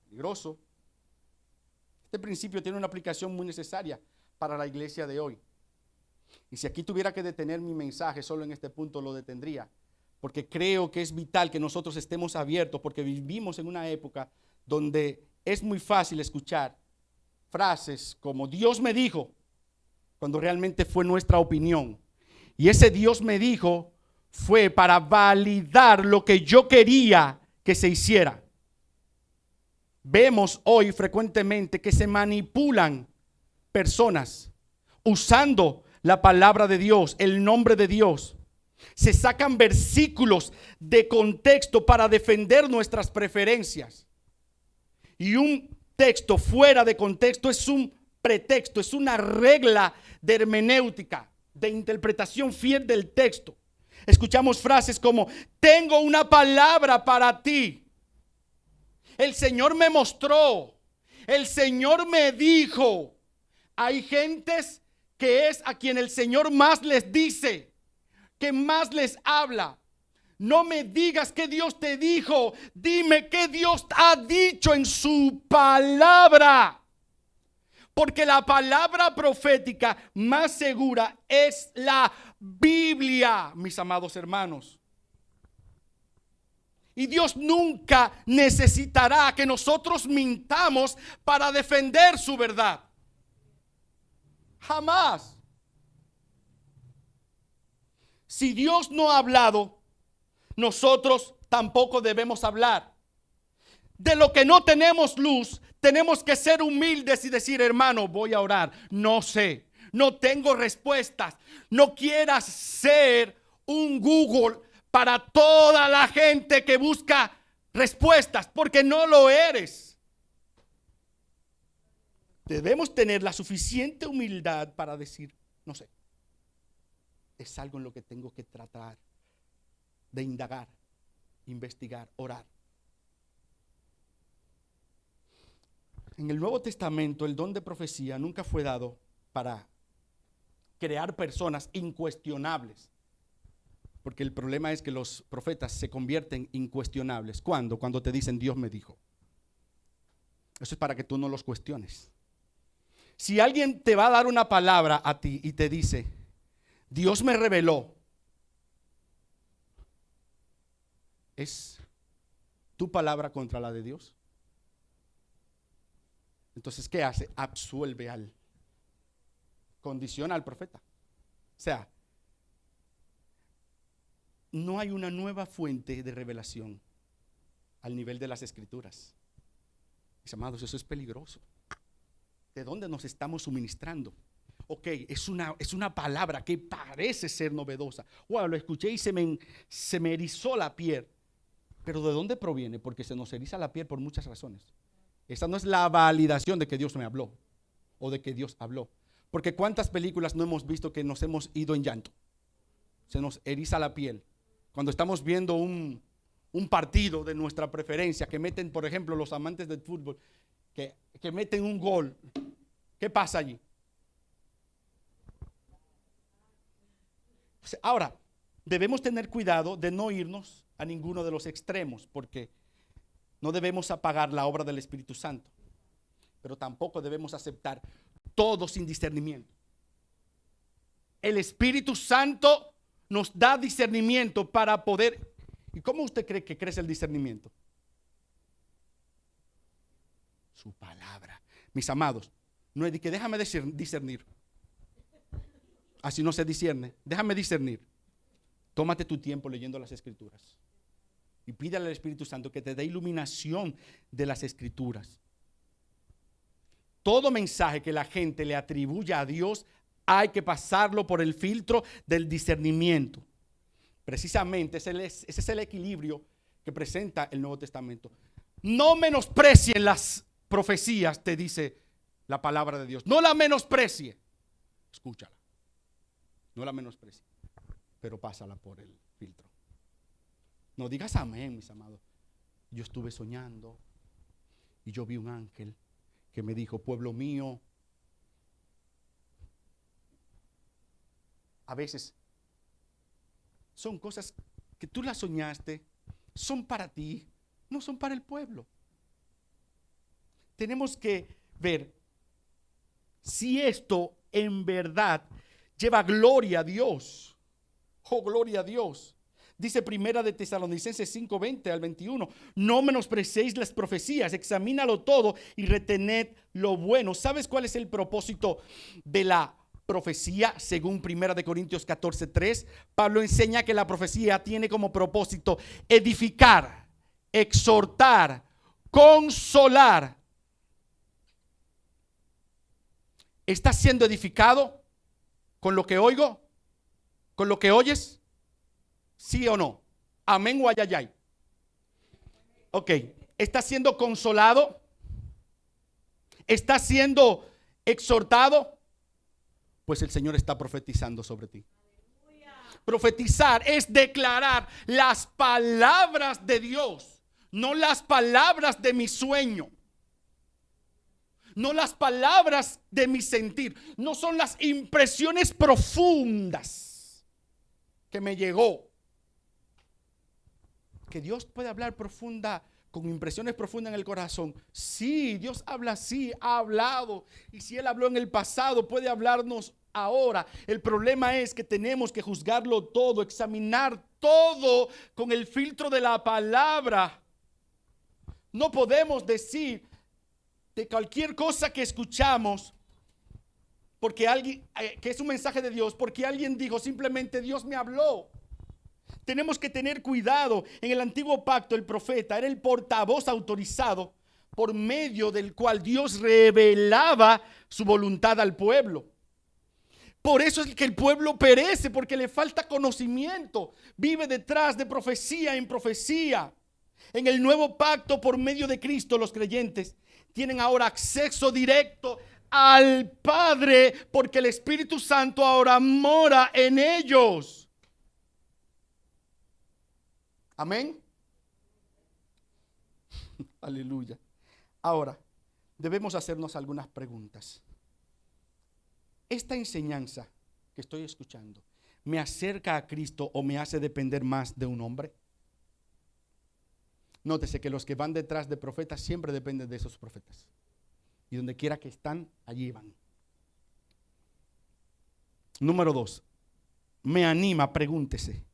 Peligroso. Este principio tiene una aplicación muy necesaria para la iglesia de hoy. Y si aquí tuviera que detener mi mensaje, solo en este punto lo detendría. porque creo que es vital que nosotros estemos abiertos, porque vivimos en una época donde es muy fácil escuchar frases como Dios me dijo, cuando realmente fue nuestra opinión. Y ese Dios me dijo fue para validar lo que yo quería que se hiciera. Vemos hoy frecuentemente que se manipulan personas usando la palabra de Dios, el nombre de Dios. Se sacan versículos de contexto para defender nuestras preferencias. Y un texto fuera de contexto es un pretexto, es una regla de hermenéutica, de interpretación fiel del texto. Escuchamos frases como: tengo una palabra para ti. El Señor me mostró. El Señor me dijo. Hay gentes que es a quien el Señor más les dice, que más les habla. No me digas que Dios te dijo, dime qué Dios ha dicho en su palabra. Porque la palabra profética más segura es la Biblia, mis amados hermanos. Y Dios nunca necesitará que nosotros mintamos para defender su verdad. Jamás. Si Dios no ha hablado, nosotros tampoco debemos hablar. De lo que no tenemos luz, tenemos que ser humildes y decir: hermano, voy a orar. No sé, no tengo respuestas. No quieras ser un Google para toda la gente que busca respuestas, porque no lo eres. Debemos tener la suficiente humildad para decir: no sé. Es algo en lo que tengo que tratar de indagar, investigar, orar. En el Nuevo Testamento, el don de profecía nunca fue dado para crear personas incuestionables. Porque el problema es que los profetas se convierten incuestionables. ¿Cuándo? Cuando te dicen Dios me dijo. Eso es para que tú no los cuestiones. Si alguien te va a dar una palabra a ti y te dice Dios me reveló, ¿es tu palabra contra la de Dios? Entonces, ¿qué hace? Absuelve condiciona al profeta. O sea, no hay una nueva fuente de revelación al nivel de las Escrituras. Mis amados, eso es peligroso. ¿De dónde nos estamos suministrando? Ok, es una palabra que parece ser novedosa. Wow, lo escuché y se me erizó la piel. Pero ¿de dónde proviene? Porque se nos eriza la piel por muchas razones. Esa no es la validación de que Dios me habló o de que Dios habló. Porque ¿cuántas películas no hemos visto que nos hemos ido en llanto? Se nos eriza la piel. Cuando estamos viendo un partido de nuestra preferencia, que meten, por ejemplo, los amantes del fútbol, que meten un gol. ¿Qué pasa allí? Ahora, debemos tener cuidado de no irnos a ninguno de los extremos, porque no debemos apagar la obra del Espíritu Santo, pero tampoco debemos aceptar todo sin discernimiento. El Espíritu Santo nos da discernimiento para poder. ¿Y cómo usted cree que crece el discernimiento? Su palabra. Mis amados, no es de que déjame discernir. Así no se discierne. Déjame discernir. Tómate tu tiempo leyendo las Escrituras y pídale al Espíritu Santo que te dé iluminación de las Escrituras. Todo mensaje que la gente le atribuya a Dios hay que pasarlo por el filtro del discernimiento. Precisamente ese es el equilibrio que presenta el Nuevo Testamento. No menosprecien las profecías, te dice la palabra de Dios. No la menosprecie. Escúchala. No la menosprecie, pero pásala por el filtro. No digas amén, mis amados. Yo estuve soñando y yo vi un ángel que me dijo: pueblo mío. A veces son cosas que tú las soñaste, son para ti, no son para el pueblo. Tenemos que ver si esto en verdad lleva gloria a Dios. Oh, gloria a Dios. Dice Primera de Tesalonicenses 5:20 al 21. No menosprecéis las profecías, examínalo todo y retened lo bueno. ¿Sabes cuál es el propósito de la profecía? Según Primera de Corintios 14:3, Pablo enseña que la profecía tiene como propósito edificar, exhortar, consolar. ¿Estás siendo edificado con lo que oigo? ¿Con lo que oyes? ¿Sí o no? Amén o ayayay. Ok. ¿Estás siendo consolado? ¿Estás siendo exhortado? Pues el Señor está profetizando sobre ti. Profetizar es declarar las palabras de Dios, no las palabras de mi sueño, no las palabras de mi sentir, no son las impresiones profundas que me llegó. Que Dios puede hablar con impresiones profundas en el corazón. Sí, Dios habla así, ha hablado. Y si Él habló en el pasado, puede hablarnos ahora. El problema es que tenemos que juzgarlo todo, examinar todo con el filtro de la palabra. No podemos decir de cualquier cosa que escuchamos, porque alguien, que es un mensaje de Dios, porque alguien dijo, simplemente Dios me habló. Tenemos que tener cuidado. En el antiguo pacto el profeta era el portavoz autorizado por medio del cual Dios revelaba su voluntad al pueblo. Por eso es que el pueblo perece, porque le falta conocimiento. Vive detrás de profecía en profecía. En el nuevo pacto por medio de Cristo, los creyentes tienen ahora acceso directo al Padre, porque el Espíritu Santo ahora mora en ellos. Amén. Aleluya. Ahora, debemos hacernos algunas preguntas. ¿Esta enseñanza que estoy escuchando me acerca a Cristo o me hace depender más de un hombre? Nótese que los que van detrás de profetas siempre dependen de esos profetas. Y donde quiera que están, allí van. Número 2. Me anima, pregúntese,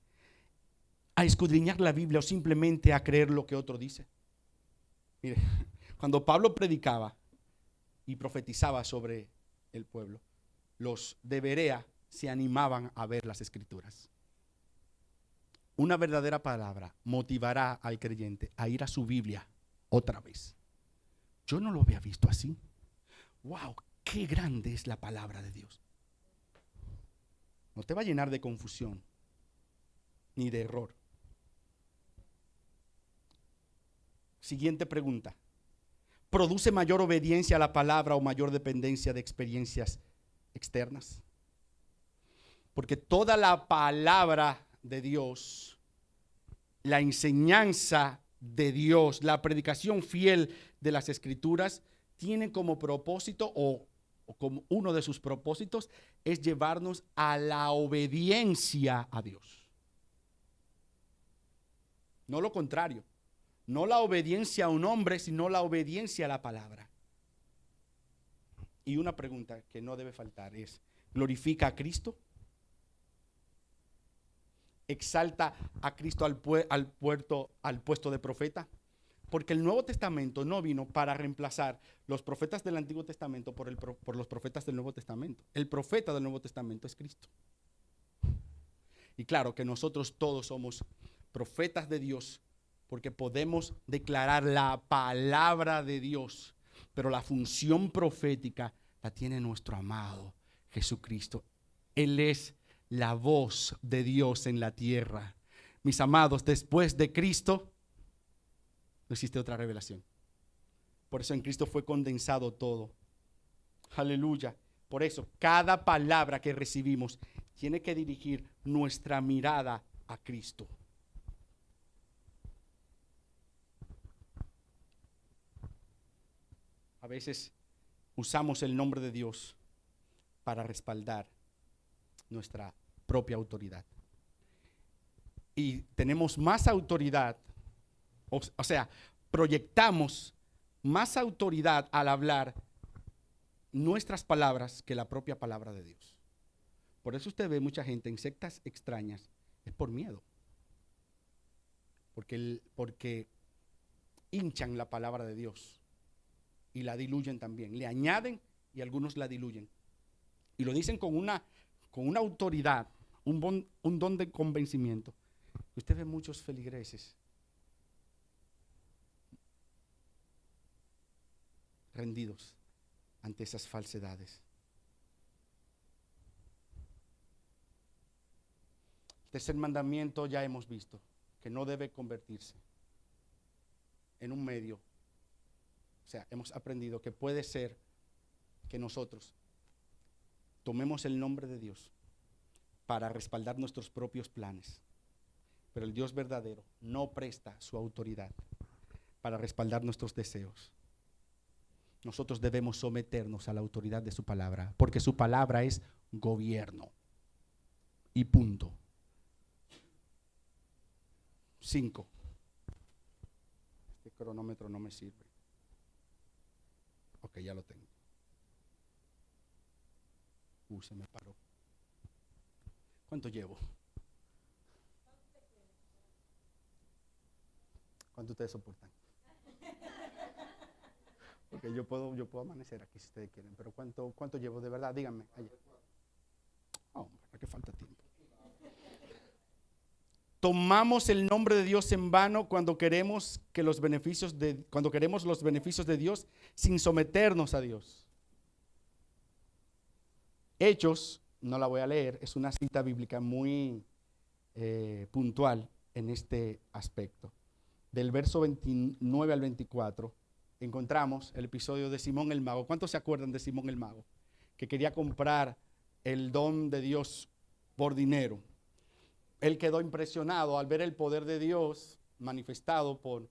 a escudriñar la Biblia o simplemente a creer lo que otro dice. Mire, cuando Pablo predicaba y profetizaba sobre el pueblo, los de Berea se animaban a ver las escrituras. Una verdadera palabra motivará al creyente a ir a su Biblia otra vez. Yo no lo había visto así. Wow, qué grande es la palabra de Dios. No te va a llenar de confusión ni de error. Siguiente pregunta. ¿Produce mayor obediencia a la palabra o mayor dependencia de experiencias externas? Porque toda la palabra de Dios, la enseñanza de Dios, la predicación fiel de las Escrituras, tiene como propósito o como uno de sus propósitos es llevarnos a la obediencia a Dios. No lo contrario. No la obediencia a un hombre, sino la obediencia a la palabra. Y una pregunta que no debe faltar es, ¿glorifica a Cristo? ¿Exalta a Cristo al puesto de profeta? Porque el Nuevo Testamento no vino para reemplazar los profetas del Antiguo Testamento por los profetas del Nuevo Testamento. El profeta del Nuevo Testamento es Cristo. Y claro que nosotros todos somos profetas de Dios, porque podemos declarar la palabra de Dios, pero la función profética la tiene nuestro amado Jesucristo. Él es la voz de Dios en la tierra. Mis amados, después de Cristo no existe otra revelación. Por eso en Cristo fue condensado todo. Aleluya. Por eso cada palabra que recibimos tiene que dirigir nuestra mirada a Cristo. A veces usamos el nombre de Dios para respaldar nuestra propia autoridad. Y tenemos más autoridad, o sea, proyectamos más autoridad al hablar nuestras palabras que la propia palabra de Dios. Por eso usted ve mucha gente en sectas extrañas, es por miedo. porque hinchan la palabra de Dios y la diluyen también. Le añaden y algunos la diluyen. Y lo dicen con una autoridad, un don de convencimiento. Usted ve muchos feligreses rendidos ante esas falsedades. El tercer mandamiento ya hemos visto que no debe convertirse en un medio. O sea, hemos aprendido que puede ser que nosotros tomemos el nombre de Dios para respaldar nuestros propios planes. Pero el Dios verdadero no presta su autoridad para respaldar nuestros deseos. Nosotros debemos someternos a la autoridad de su palabra, porque su palabra es gobierno. Y punto. 5. Este cronómetro no me sirve. Ok, ya lo tengo. Se me paró. ¿Cuánto llevo? ¿Cuánto ustedes soportan? Porque yo puedo amanecer aquí si ustedes quieren, pero ¿cuánto llevo de verdad? Díganme. Oh, ¿para qué falta tiempo? Tomamos el nombre de Dios en vano cuando queremos los beneficios de Dios sin someternos a Dios. Hechos, no la voy a leer, es una cita bíblica muy puntual en este aspecto. Del verso 29 al 24 encontramos el episodio de Simón el Mago. ¿Cuántos se acuerdan de Simón el Mago? Que quería comprar el don de Dios por dinero. Él quedó impresionado al ver el poder de Dios manifestado por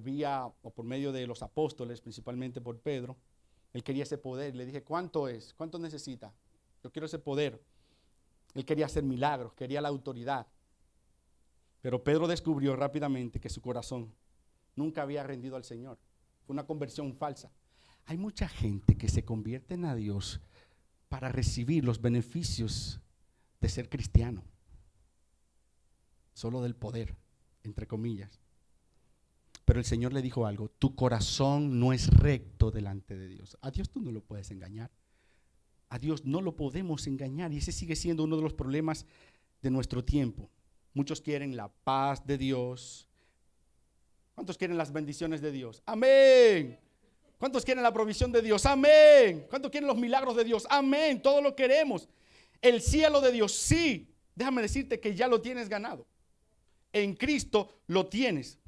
vía o por medio de los apóstoles, principalmente por Pedro. Él quería ese poder. Le dije, ¿cuánto es? ¿Cuánto necesita? Yo quiero ese poder. Él quería hacer milagros, quería la autoridad. Pero Pedro descubrió rápidamente que su corazón nunca había rendido al Señor. Fue una conversión falsa. Hay mucha gente que se convierten a Dios para recibir los beneficios de ser cristiano. Solo del poder, entre comillas. Pero el Señor le dijo algo: tu corazón no es recto delante de Dios. A Dios tú no lo puedes engañar. A Dios no lo podemos engañar, y ese sigue siendo uno de los problemas de nuestro tiempo. Muchos quieren la paz de Dios. ¿Cuántos quieren las bendiciones de Dios? Amén. ¿Cuántos quieren la provisión de Dios? Amén. ¿Cuántos quieren los milagros de Dios? Amén. Todo lo queremos. El cielo de Dios, sí. Déjame decirte que ya lo tienes ganado. En Cristo lo tienes.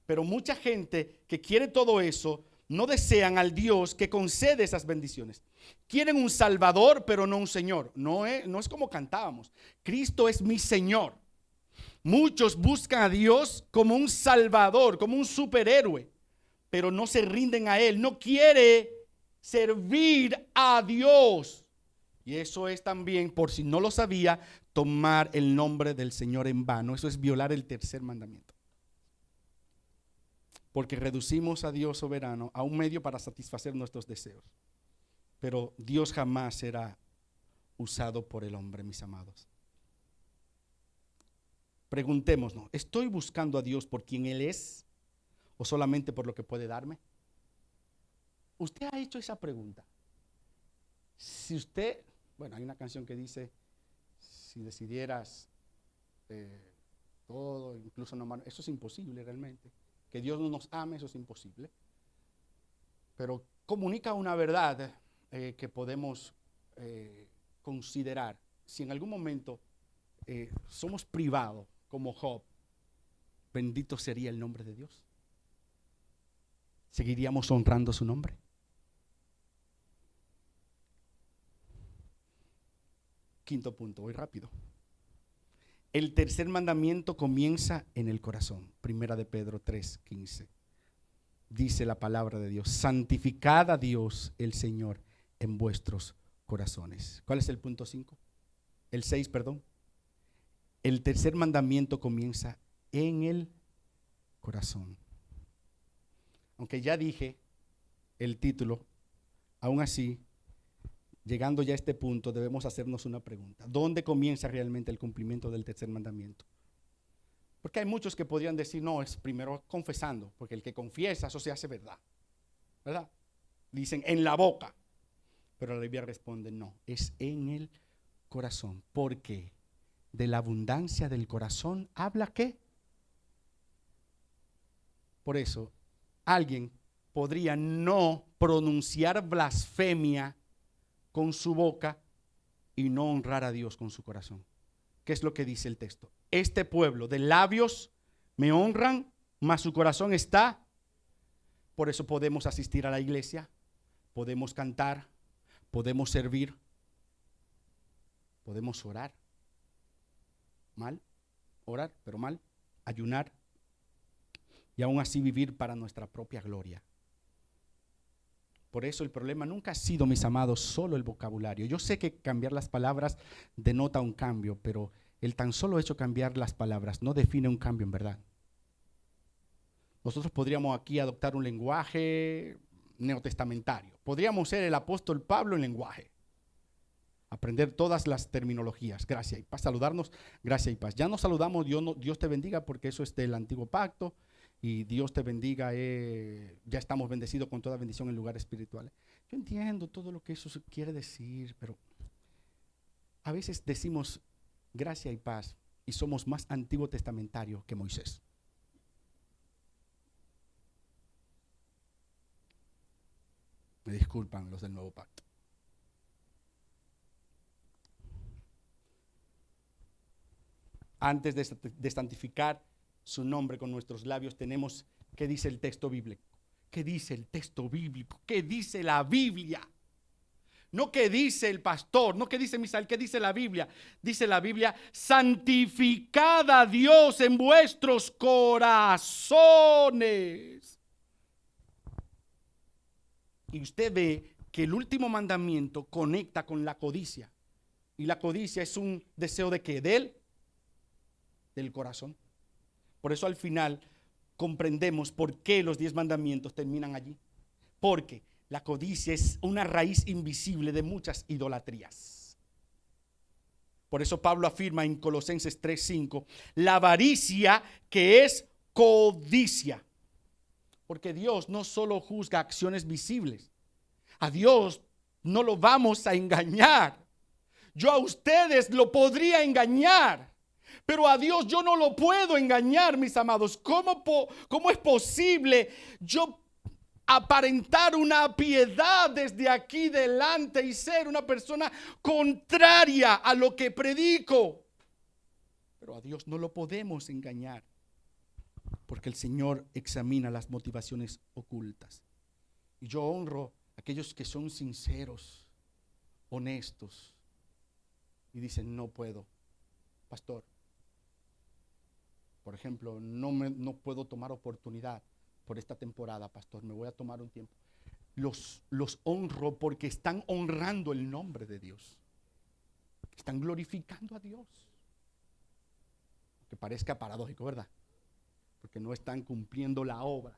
Pero mucha gente que quiere todo eso no desean al Dios que concede esas bendiciones. Quieren un Salvador, pero no un Señor. No es como cantábamos. Cristo es mi Señor. Muchos buscan a Dios como un Salvador, como un superhéroe, pero no se rinden a Él. No quiere servir a Dios. Y eso es también, por si no lo sabía, tomar el nombre del Señor en vano. Eso es violar el tercer mandamiento. Porque reducimos a Dios soberano a un medio para satisfacer nuestros deseos. Pero Dios jamás será usado por el hombre, mis amados. Preguntémonos, ¿estoy buscando a Dios por quien Él es o solamente por lo que puede darme? ¿Usted ha hecho esa pregunta? Si usted, bueno, hay una canción que dice, si decidieras todo, incluso no amar, eso es imposible realmente. Que Dios no nos ame, eso es imposible. Pero comunica una verdad que podemos considerar. Si en algún momento somos privados, como Job, bendito sería el nombre de Dios. ¿Seguiríamos honrando su nombre? Quinto punto, voy rápido. El tercer mandamiento comienza en el corazón. Primera de Pedro 3:15. Dice la palabra de Dios: santificad a Dios el Señor en vuestros corazones. ¿Cuál es el punto 5? El 6, perdón. El tercer mandamiento comienza en el corazón. Aunque ya dije el título, aún así, llegando ya a este punto, debemos hacernos una pregunta. ¿Dónde comienza realmente el cumplimiento del tercer mandamiento? Porque hay muchos que podrían decir, no, es primero confesando, porque el que confiesa, eso se hace verdad. ¿Verdad? Dicen en la boca. Pero la Biblia responde, no, es en el corazón. Porque de la abundancia del corazón habla ¿qué? Por eso, alguien podría no pronunciar blasfemia con su boca y no honrar a Dios con su corazón. ¿Qué es lo que dice el texto? Este pueblo de labios me honran, mas su corazón está. Por eso podemos asistir a la iglesia, podemos cantar, podemos servir, podemos orar. Mal, orar, pero mal, ayunar y aún así vivir para nuestra propia gloria. Por eso el problema nunca ha sido, mis amados, solo el vocabulario. Yo sé que cambiar las palabras denota un cambio, pero el tan solo hecho de cambiar las palabras no define un cambio en verdad. Nosotros podríamos aquí adoptar un lenguaje neotestamentario. Podríamos ser el apóstol Pablo en lenguaje. Aprender todas las terminologías. Gracia y paz. Saludarnos, gracia y paz. Ya nos saludamos, Dios te bendiga, porque eso es del antiguo pacto. Y Dios te bendiga, ya estamos bendecidos con toda bendición en lugares espirituales. Yo entiendo todo lo que eso quiere decir, pero a veces decimos gracia y paz y somos más antiguo testamentario que Moisés. Me disculpan los del nuevo pacto. Antes de santificar su nombre con nuestros labios, tenemos, ¿qué dice el texto bíblico? ¿Qué dice el texto bíblico? ¿Qué dice la Biblia? No qué dice el pastor, no qué dice Misael, ¿qué dice la Biblia? Dice la Biblia, santificad a Dios en vuestros corazones. Y usted ve que el último mandamiento conecta con la codicia. Y la codicia es un deseo de ¿qué? Del corazón. Por eso al final comprendemos por qué los 10 mandamientos terminan allí. Porque la codicia es una raíz invisible de muchas idolatrías. Por eso Pablo afirma en Colosenses 3:5, la avaricia que es codicia. Porque Dios no solo juzga acciones visibles. A Dios no lo vamos a engañar. Yo a ustedes lo podría engañar. Pero a Dios yo no lo puedo engañar, mis amados. ¿Cómo es posible yo aparentar una piedad desde aquí delante y ser una persona contraria a lo que predico? Pero a Dios no lo podemos engañar, porque el Señor examina las motivaciones ocultas. Y yo honro a aquellos que son sinceros, honestos, y dicen, no puedo, pastor. Por ejemplo, no puedo tomar oportunidad por esta temporada, pastor. Me voy a tomar un tiempo. Los honro porque están honrando el nombre de Dios. Están glorificando a Dios. Que parezca paradójico, ¿verdad? Porque no están cumpliendo la obra.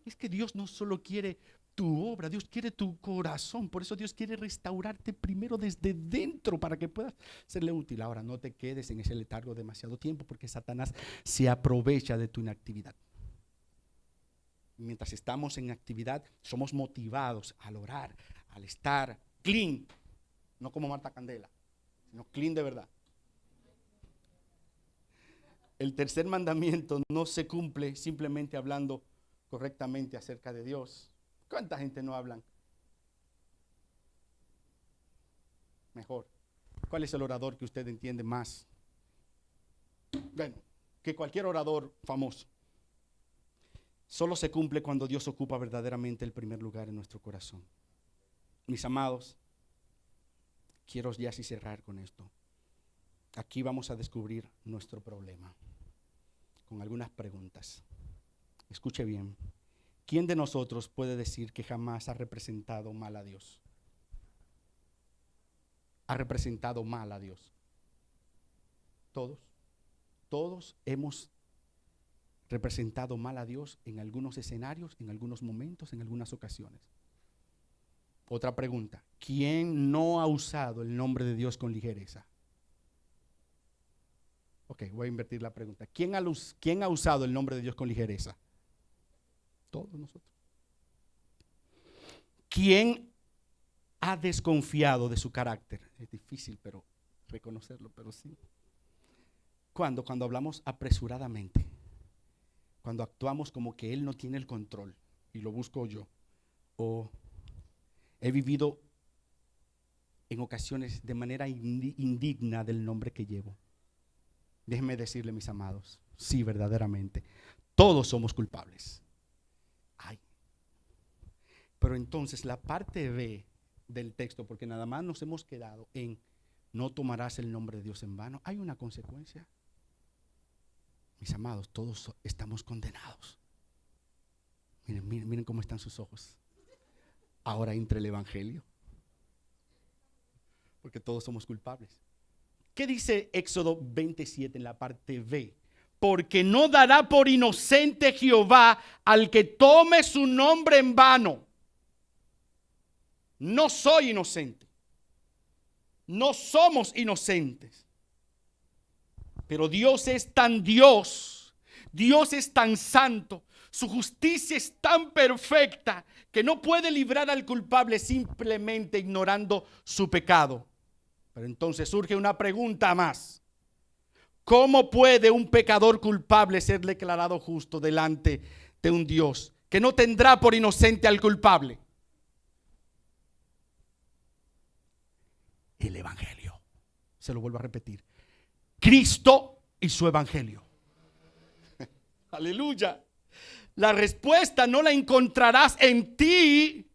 Es que Dios no solo quiere tu obra, Dios quiere tu corazón. Por eso Dios quiere restaurarte primero desde dentro para que puedas serle útil. Ahora no te quedes en ese letargo demasiado tiempo, porque Satanás se aprovecha de tu inactividad. Mientras estamos en actividad, somos motivados al orar, al estar clean, no como Marta Candela, sino clean de verdad. El tercer mandamiento no se cumple simplemente hablando correctamente acerca de Dios. ¿Cuánta gente no hablan mejor? ¿Cuál es el orador que usted entiende más? Bueno, que cualquier orador famoso. Solo se cumple cuando Dios ocupa verdaderamente el primer lugar en nuestro corazón. Mis amados, quiero ya así cerrar con esto. Aquí vamos a descubrir nuestro problema con algunas preguntas. Escuche bien. ¿Quién de nosotros puede decir que jamás ha representado mal a Dios? Ha representado mal a Dios. Todos. Todos hemos representado mal a Dios en algunos escenarios, en algunos momentos, en algunas ocasiones. Otra pregunta. ¿Quién no ha usado el nombre de Dios con ligereza? Ok, voy a invertir la pregunta. ¿Quién ha usado el nombre de Dios con ligereza? Todos nosotros. ¿Quién ha desconfiado de su carácter? Es difícil, pero reconocerlo, pero sí. Cuando hablamos apresuradamente, cuando actuamos como que Él no tiene el control y lo busco yo, o he vivido en ocasiones de manera indigna del nombre que llevo. Déjenme decirle, mis amados, sí, verdaderamente, todos somos culpables. Ay. Pero entonces la parte B del texto, porque nada más nos hemos quedado en no tomarás el nombre de Dios en vano, hay una consecuencia. Mis amados, todos estamos condenados. Miren cómo están sus ojos. Ahora entra el evangelio, porque todos somos culpables. ¿Qué dice Éxodo 27 en la parte B? Porque no dará por inocente Jehová al que tome su nombre en vano. No soy inocente. No somos inocentes. Pero Dios es tan Dios. Dios es tan santo. Su justicia es tan perfecta que no puede librar al culpable simplemente ignorando su pecado. Pero entonces surge una pregunta más. ¿Cómo puede un pecador culpable ser declarado justo delante de un Dios que no tendrá por inocente al culpable? El evangelio. Se lo vuelvo a repetir. Cristo y su evangelio. Aleluya. La respuesta no la encontrarás en ti,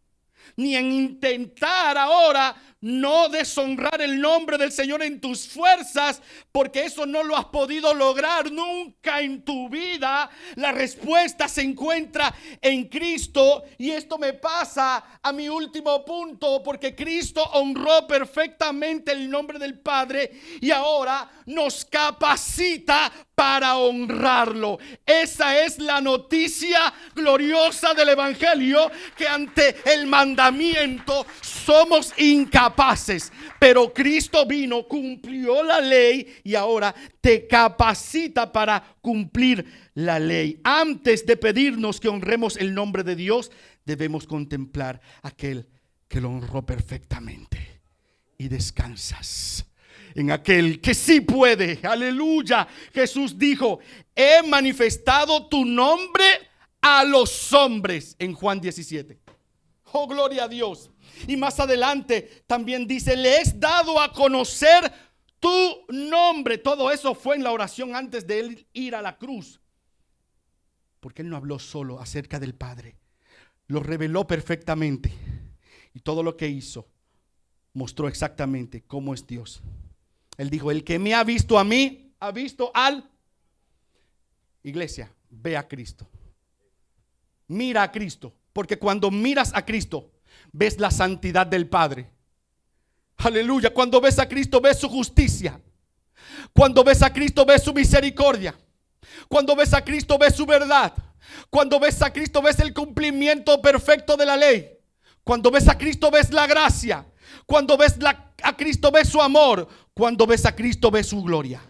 ni en intentar ahora no deshonrar el nombre del Señor en tus fuerzas, porque eso no lo has podido lograr nunca en tu vida. La respuesta se encuentra en Cristo, y esto me pasa a mi último punto, porque Cristo honró perfectamente el nombre del Padre y ahora nos capacita para honrarlo. Esa es la noticia gloriosa del evangelio, que ante el mandamiento somos incapaces, pero Cristo vino, cumplió la ley y ahora te capacita para cumplir la ley. Antes de pedirnos que honremos el nombre de Dios, debemos contemplar aquel que lo honró perfectamente, y descansas en aquel que sí puede. Aleluya. Jesús dijo: he manifestado tu nombre a los hombres, en Juan 17. Oh, gloria a Dios. Y más adelante también dice: le es dado a conocer tu nombre. Todo eso fue en la oración antes de él ir a la cruz, porque él no habló solo acerca del Padre, lo reveló perfectamente, y todo lo que hizo mostró exactamente cómo es Dios. Él dijo: el que me ha visto a mí, ha visto al... Iglesia, ve a Cristo. Mira a Cristo, porque cuando miras a Cristo, ves la santidad del Padre. Aleluya. Cuando ves a Cristo, ves su justicia. Cuando ves a Cristo, ves su misericordia. Cuando ves a Cristo, ves su verdad. Cuando ves a Cristo, ves el cumplimiento perfecto de la ley. Cuando ves a Cristo, ves la gracia. Cuando ves a Cristo, ves su amor. Cuando ves a Cristo, ves su gloria.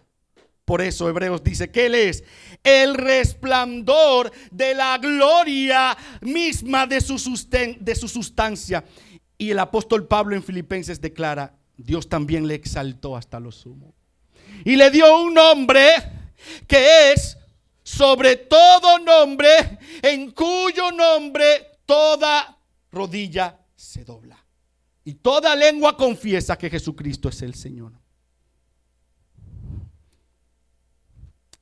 Por eso Hebreos dice que Él es el resplandor de la gloria misma de su sustancia. Y el apóstol Pablo en Filipenses declara: Dios también le exaltó hasta lo sumo y le dio un nombre que es sobre todo nombre, en cuyo nombre toda rodilla se dobla y toda lengua confiesa que Jesucristo es el Señor.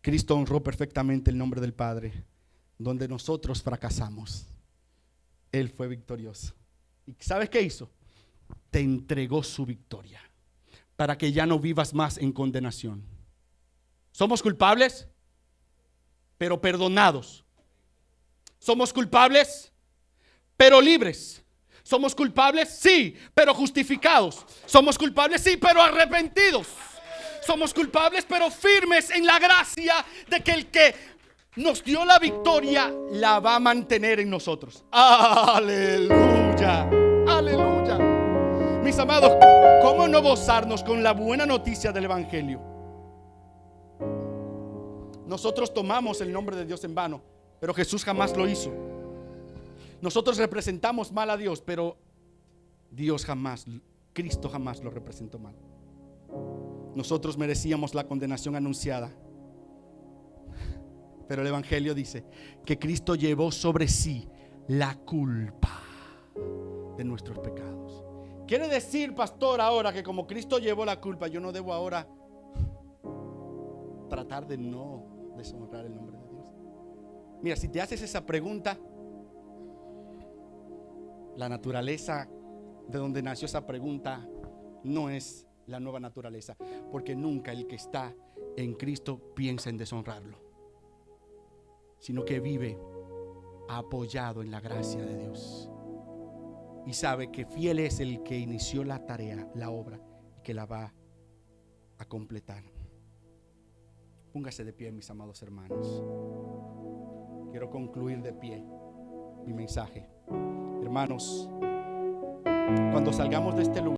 Cristo honró perfectamente el nombre del Padre. Donde nosotros fracasamos, Él fue victorioso. ¿Y sabes qué hizo? Te entregó su victoria para que ya no vivas más en condenación. ¿Somos culpables? Pero perdonados. ¿Somos culpables? Pero libres. ¿Somos culpables? Sí, pero justificados. ¿Somos culpables? Sí, pero arrepentidos. Somos culpables, pero firmes en la gracia de que el que nos dio la victoria la va a mantener en nosotros. Aleluya, aleluya. Mis amados, ¿cómo no gozarnos con la buena noticia del evangelio? Nosotros tomamos el nombre de Dios en vano, pero Jesús jamás lo hizo. Nosotros representamos mal a Dios, pero Cristo jamás lo representó mal. Nosotros merecíamos la condenación anunciada, pero el Evangelio dice que Cristo llevó sobre sí la culpa de nuestros pecados. Quiere decir, pastor, ahora que como Cristo llevó la culpa, yo no debo ahora tratar de no deshonrar el nombre de Dios. Mira, si te haces esa pregunta, la naturaleza de donde nació esa pregunta no es la nueva naturaleza, porque nunca el que está en Cristo piensa en deshonrarlo, sino que vive apoyado en la gracia de Dios y sabe que fiel es el que inició la tarea, la obra, y que la va a completar. Póngase de pie, mis amados hermanos. Quiero concluir de pie mi mensaje. Hermanos, cuando salgamos de este lugar,